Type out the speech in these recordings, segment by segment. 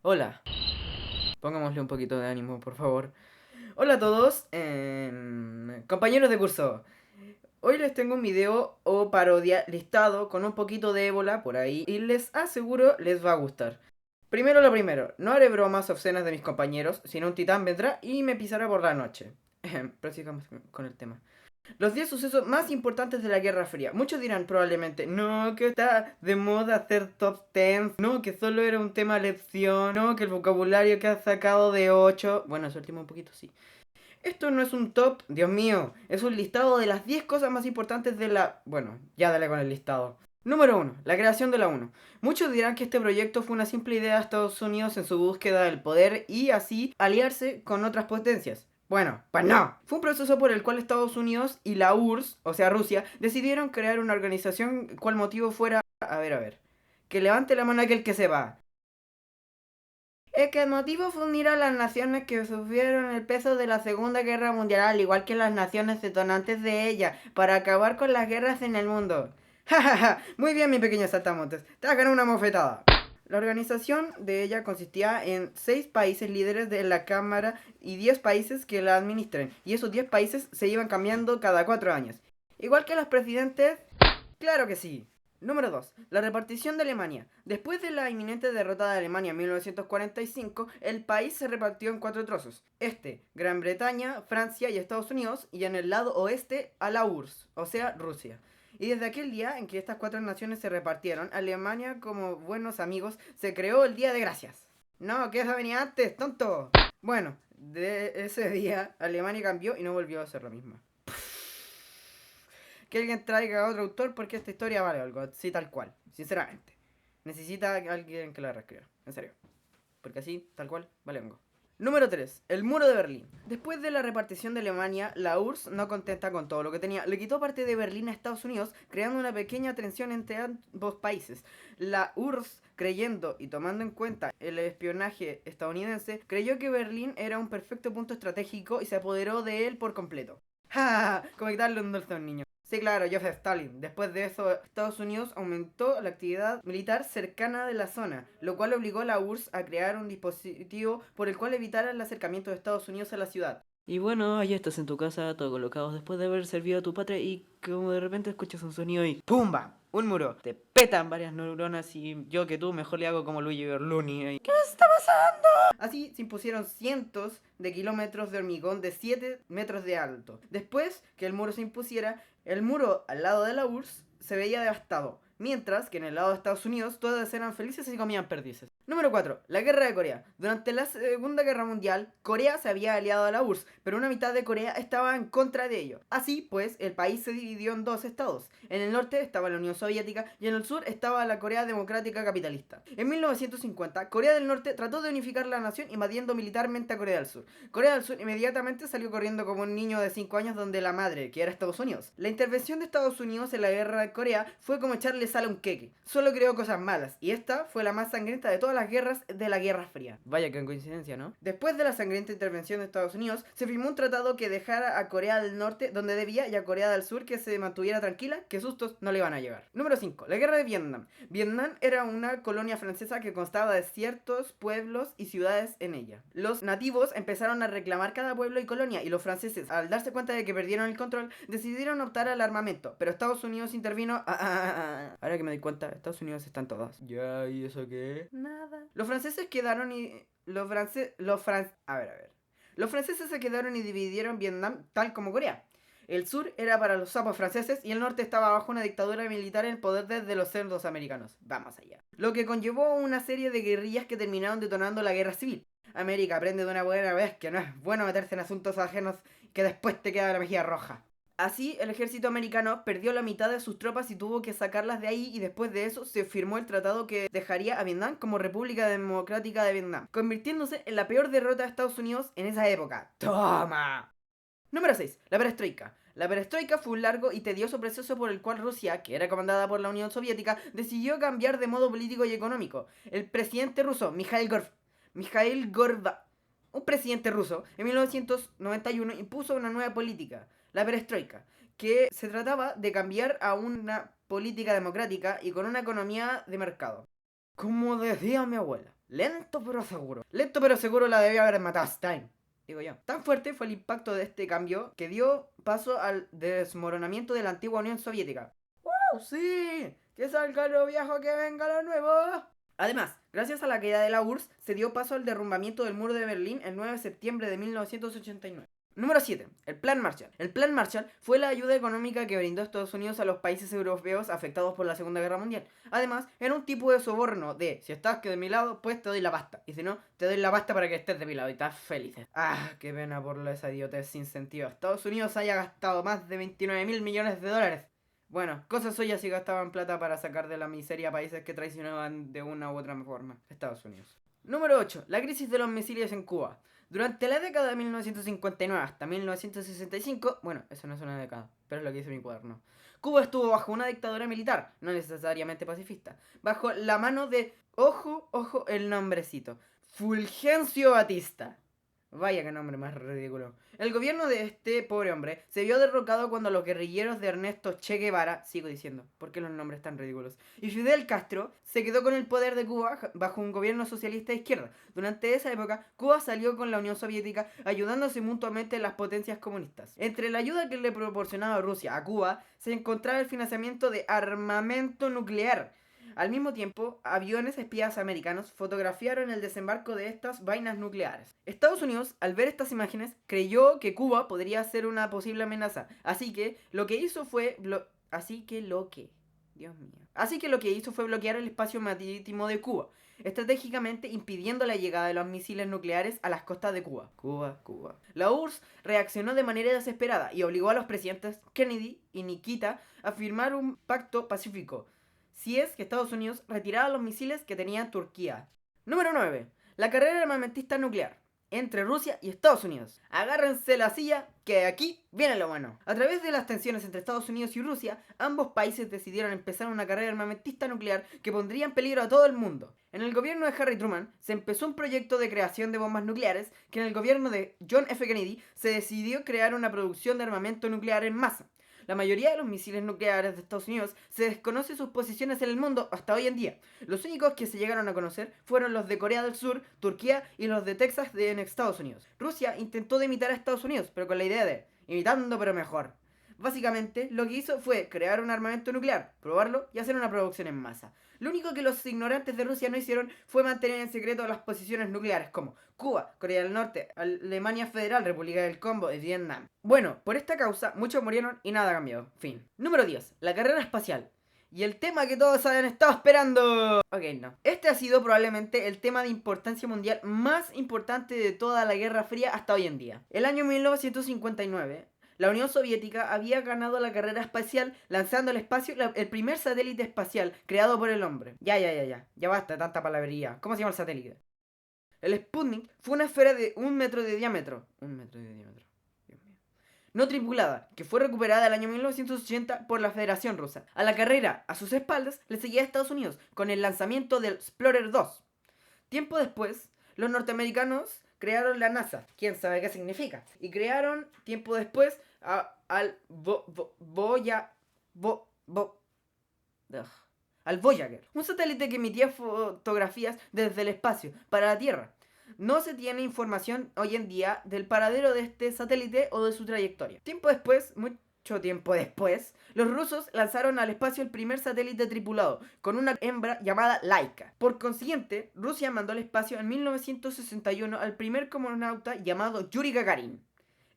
Hola, pongámosle un poquito de ánimo, por favor. Hola a todos, compañeros de curso. Hoy les tengo un video o parodia listado con un poquito de ébola por ahí y les aseguro les va a gustar. Primero lo primero, no haré bromas obscenas de mis compañeros, sino un titán vendrá y me pisará por la noche. Prosigamos con el tema. Los 10 sucesos más importantes de la Guerra Fría. Muchos dirán probablemente, no, que está de moda hacer top 10, no, que solo era un tema lección, no, que el vocabulario que has sacado de 8. Bueno, eso último un poquito, sí. Esto no es un top, Dios mío, es un listado de las 10 cosas más importantes de la... Bueno, ya dale con el listado. Número 1. La creación de la ONU. Muchos dirán que este proyecto fue una simple idea de Estados Unidos en su búsqueda del poder y así aliarse con otras potencias. Bueno, pues no. Fue un proceso por el cual Estados Unidos y la URSS, o sea Rusia, decidieron crear una organización cual motivo fuera... A ver. Que levante la mano aquel que se va. Es que el motivo fue unir a las naciones que sufrieron el peso de la Segunda Guerra Mundial, al igual que las naciones detonantes de ella, para acabar con las guerras en el mundo. Ja, ja, ja. Muy bien, mi pequeño saltamontes. Te hagan una mofetada. La organización de ella consistía en 6 países líderes de la Cámara y 10 países que la administren, y esos 10 países se iban cambiando cada 4 años. Igual que los presidentes, claro que sí. Número 2. La repartición de Alemania. Después de la inminente derrota de Alemania en 1945, el país se repartió en 4 trozos. Gran Bretaña, Francia y Estados Unidos, y en el lado oeste a la URSS, o sea, Rusia. Y desde aquel día en que estas 4 naciones se repartieron, Alemania, como buenos amigos, se creó el Día de Gracias. No, que eso venía antes, tonto. Bueno, de ese día, Alemania cambió y no volvió a ser lo mismo. Que alguien traiga a otro autor porque esta historia vale algo, así tal cual, sinceramente. Necesita alguien que la reescriba, en serio. Porque así, tal cual, vale algo. Número 3. El muro de Berlín. Después de la repartición de Alemania, la URSS, no contenta con todo lo que tenía, le quitó parte de Berlín a Estados Unidos, creando una pequeña tensión entre ambos países. La URSS, creyendo y tomando en cuenta el espionaje estadounidense, creyó que Berlín era un perfecto punto estratégico y se apoderó de él por completo. ¡Ja, ja, ja! Como quitarle un dulce a un niño. Sí, claro, Joseph Stalin. Después de eso, Estados Unidos aumentó la actividad militar cercana de la zona, lo cual obligó a la URSS a crear un dispositivo por el cual evitar el acercamiento de Estados Unidos a la ciudad. Y bueno, allá estás en tu casa, todo colocado después de haber servido a tu patria y como de repente escuchas un sonido y ¡Pumba! Un muro. Te petan varias neuronas y yo que tú mejor le hago como Luigi Berluni. ¿Qué está pasando? Así se impusieron cientos de kilómetros de hormigón de 7 metros de alto. Después que el muro se impusiera, el muro al lado de la URSS se veía devastado. Mientras que en el lado de Estados Unidos todas eran felices y comían perdices. Número 4. La Guerra de Corea. Durante la Segunda Guerra Mundial, Corea se había aliado a la URSS, pero una mitad de Corea estaba en contra de ello. Así pues, el país se dividió en dos estados. En el norte estaba la Unión Soviética y en el sur estaba la Corea Democrática Capitalista. En 1950, Corea del Norte trató de unificar la nación invadiendo militarmente a Corea del Sur. Corea del Sur inmediatamente salió corriendo como un niño de 5 años donde la madre, que era Estados Unidos. La intervención de Estados Unidos en la guerra de Corea fue como echarle sal a un queque. Solo creó cosas malas, y esta fue la más sangrienta de todas las guerras de la Guerra Fría. Vaya que coincidencia, ¿no? Después de la sangrienta intervención de Estados Unidos, se firmó un tratado que dejara a Corea del Norte donde debía y a Corea del Sur que se mantuviera tranquila, que sustos no le iban a llegar. Número 5. La Guerra de Vietnam. Vietnam era una colonia francesa que constaba de ciertos pueblos y ciudades en ella. Los nativos empezaron a reclamar cada pueblo y colonia, y los franceses, al darse cuenta de que perdieron el control, decidieron optar al armamento, pero Estados Unidos intervino. Ahora que me doy cuenta, Estados Unidos están todos. Ya, ¿y eso qué? Nada. Los franceses quedaron y... Los franceses se quedaron y dividieron Vietnam tal como Corea. El sur era para los sapos franceses y el norte estaba bajo una dictadura militar en el poder desde los cerdos americanos. Vamos allá. Lo que conllevó una serie de guerrillas que terminaron detonando la guerra civil. América aprende de una buena vez que no es bueno meterse en asuntos ajenos que después te queda la mejilla roja. Así, el ejército americano perdió la mitad de sus tropas y tuvo que sacarlas de ahí, y después de eso se firmó el tratado que dejaría a Vietnam como República Democrática de Vietnam, convirtiéndose en la peor derrota de Estados Unidos en esa época. ¡Toma! Número 6. La perestroika. La perestroika fue un largo y tedioso proceso por el cual Rusia, que era comandada por la Unión Soviética, decidió cambiar de modo político y económico. El presidente ruso, Mikhail Gorbachev, un presidente ruso, en 1991 impuso una nueva política, la perestroika, que se trataba de cambiar a una política democrática y con una economía de mercado. Como decía mi abuela, Lento pero seguro. Lento pero seguro la debió haber matado Stein, digo yo. Tan fuerte fue el impacto de este cambio que dio paso al desmoronamiento de la antigua Unión Soviética. ¡Wow! ¡Sí! ¡Que salga lo viejo, que venga lo nuevo! Además, gracias a la caída de la URSS, se dio paso al derrumbamiento del muro de Berlín el 9 de septiembre de 1989. Número 7. El Plan Marshall. El Plan Marshall fue la ayuda económica que brindó Estados Unidos a los países europeos afectados por la Segunda Guerra Mundial. Además, era un tipo de soborno de, si estás que de mi lado, pues te doy la pasta. Y si no, te doy la pasta para que estés de mi lado y estás feliz. Ah, qué pena por esa idiotez sin sentido. Estados Unidos haya gastado más de 29.000 millones de dólares. Bueno, cosas suyas si gastaban plata para sacar de la miseria a países que traicionaban de una u otra forma. Estados Unidos. Número 8. La crisis de los misiles en Cuba. Durante la década de 1959 hasta 1965, bueno, eso no es una década, pero es lo que dice mi cuaderno, Cuba estuvo bajo una dictadura militar, no necesariamente pacifista, bajo la mano de, ojo, ojo el nombrecito, Fulgencio Batista. Vaya que nombre más ridículo. El gobierno de este pobre hombre se vio derrocado cuando los guerrilleros de Ernesto Che Guevara, sigo diciendo, ¿por qué los nombres tan ridículos? Y Fidel Castro se quedó con el poder de Cuba bajo un gobierno socialista de izquierda. Durante esa época, Cuba salió con la Unión Soviética ayudándose mutuamente en las potencias comunistas. Entre la ayuda que le proporcionaba Rusia a Cuba se encontraba el financiamiento de armamento nuclear. Al mismo tiempo, aviones espías americanos fotografiaron el desembarco de estas vainas nucleares. Estados Unidos, al ver estas imágenes, creyó que Cuba podría ser una posible amenaza. Así que lo que hizo fue bloquear el espacio marítimo de Cuba, estratégicamente impidiendo la llegada de los misiles nucleares a las costas de Cuba. Cuba. La URSS reaccionó de manera desesperada y obligó a los presidentes Kennedy y Nikita a firmar un pacto pacífico, si es que Estados Unidos retiraba los misiles que tenía Turquía. Número 9. La carrera armamentista nuclear entre Rusia y Estados Unidos. Agárrense la silla, que aquí viene lo bueno. A través de las tensiones entre Estados Unidos y Rusia, ambos países decidieron empezar una carrera armamentista nuclear que pondría en peligro a todo el mundo. En el gobierno de Harry Truman se empezó un proyecto de creación de bombas nucleares, que en el gobierno de John F. Kennedy se decidió crear una producción de armamento nuclear en masa. La mayoría de los misiles nucleares de Estados Unidos se desconoce sus posiciones en el mundo hasta hoy en día. Los únicos que se llegaron a conocer fueron los de Corea del Sur, Turquía y los de Texas en Estados Unidos. Rusia intentó de imitar a Estados Unidos, pero con la idea de imitando pero mejor. Básicamente, lo que hizo fue crear un armamento nuclear, probarlo y hacer una producción en masa. Lo único que los ignorantes de Rusia no hicieron fue mantener en secreto las posiciones nucleares como Cuba, Corea del Norte, Alemania Federal, República del Congo y Vietnam. Bueno, por esta causa muchos murieron y nada cambió. Fin. Número 10. La carrera espacial. Y el tema que todos habían estado esperando. Ok, no. Este ha sido probablemente el tema de importancia mundial más importante de toda la Guerra Fría hasta hoy en día. El año 1959... la Unión Soviética había ganado la carrera espacial lanzando al espacio el primer satélite espacial creado por el hombre. Ya basta de tanta palabrería. ¿Cómo se llama el satélite? El Sputnik fue una esfera de 1 metro de diámetro. 1 metro de diámetro. Dios mío. No tripulada, que fue recuperada el año 1980 por la Federación Rusa. A la carrera, a sus espaldas, le seguía Estados Unidos con el lanzamiento del Explorer 2. Tiempo después, los norteamericanos crearon la NASA, quién sabe qué significa, y crearon tiempo después al Voyager, un satélite que emitía fotografías desde el espacio para la Tierra. No se tiene información hoy en día del paradero de este satélite o de su trayectoria. Mucho tiempo después, los rusos lanzaron al espacio el primer satélite tripulado, con una hembra llamada Laika. Por consiguiente, Rusia mandó al espacio en 1961 al primer cosmonauta llamado Yuri Gagarin.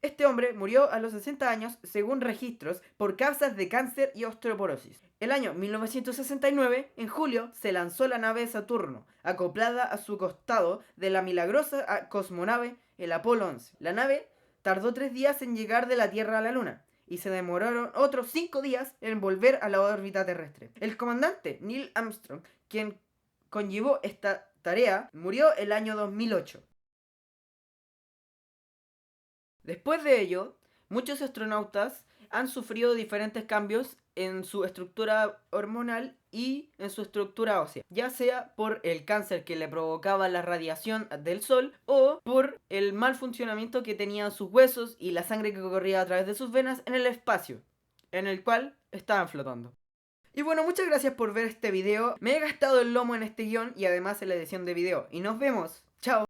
Este hombre murió a los 60 años, según registros, por causas de cáncer y osteoporosis. El año 1969, en julio, se lanzó la nave Saturno, acoplada a su costado de la milagrosa cosmonave, el Apolo 11. La nave tardó 3 días en llegar de la Tierra a la Luna, y se demoraron otros 5 días en volver a la órbita terrestre. El comandante Neil Armstrong, quien conllevó esta tarea, murió el año 2008. Después de ello, muchos astronautas han sufrido diferentes cambios en su estructura hormonal y en su estructura ósea, ya sea por el cáncer que le provocaba la radiación del sol o por el mal funcionamiento que tenían sus huesos y la sangre que corría a través de sus venas en el espacio, en el cual estaban flotando. Y bueno, muchas gracias por ver este video. Me he gastado el lomo en este guión y además en la edición de video. Y nos vemos. Chao.